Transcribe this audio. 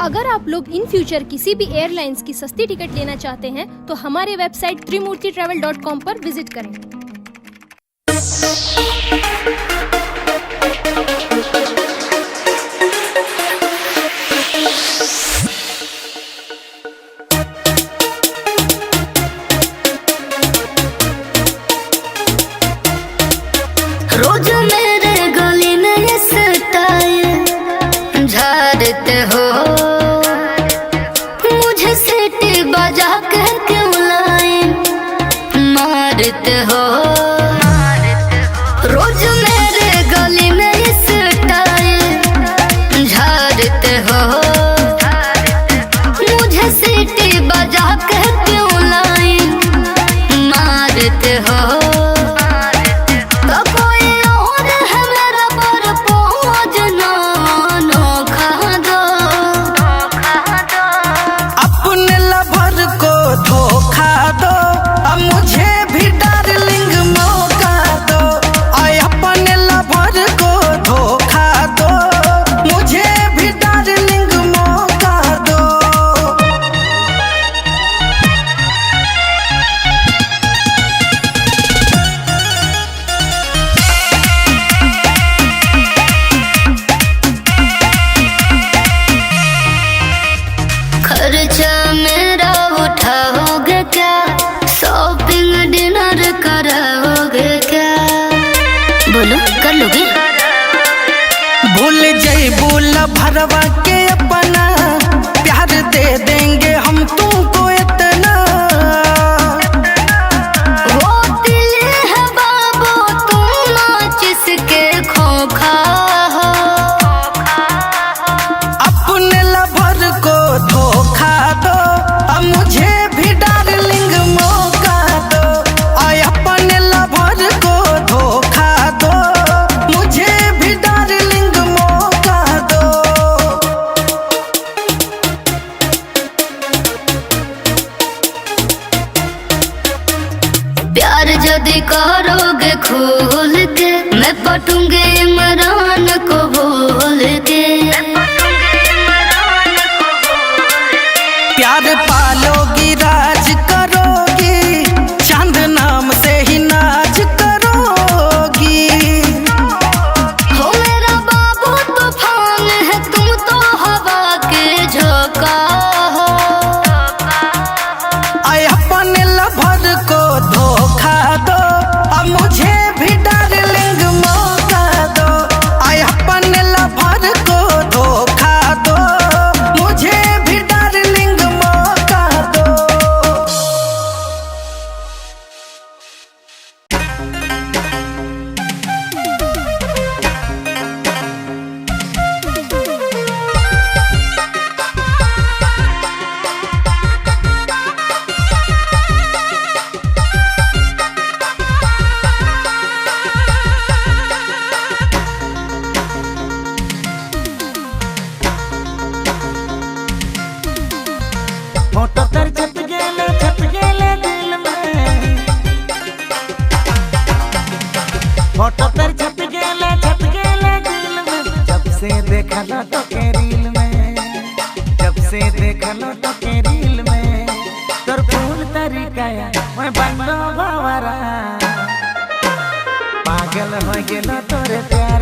अगर आप लोग इन फ्यूचर किसी भी एयरलाइंस की सस्ती टिकट लेना चाहते हैं तो हमारे वेबसाइट trimurtitravel.com पर विजिट करें। रोज मेरे गली में ये स्टाइल झाड़ते हो, मुझे सीटी बजा के क्यों लाइन मारते हो। रोज मेरे गली में ये स्टाइल झाड़ते हो, मुझे सीटी बजा के क्यों लाइन मारते हो। खर्चा मेरा उठाओगे क्या, शॉपिंग डिनर कराओगे क्या, बोलो कर लोगे। भूल जइबू भरवा के अपना, प्यार दे देंगे हम तुमको इतना। वो दिल है बाबू तुम नाचिस के खोखा हो, अपने लवर को धोखा दो, अब मुझे भी डार्लिंग मौका दो। आय अपने लवर को धोखा दो, मुझे भी डार्लिंग मौका दो। प्यार यदि करोगे खोल के, मैं पटूंगे इमरान को बोल के। प्यार पालोगी राज करोगी, चांद नाम से ही नाच करोगी। हो मेरा बाबू तूफान है, तुम तो हवा के झोंका हो। आय अपने लवर को धोखा दो, अब मुझे भी डार्लिंग मौका दो। आय अपने लवर को धोखा दो, मुझे भी डार्लिंग मौका दो। फोटो तर छप गेले दिल में, फोटो तर छप गेले दिल में। जब से देखा लो तो के रील में, जब से देखा लो तो के रील में। तोर फूल तरीका मैं बंदो भवरा, पागल हो गेलो तोरे प्यार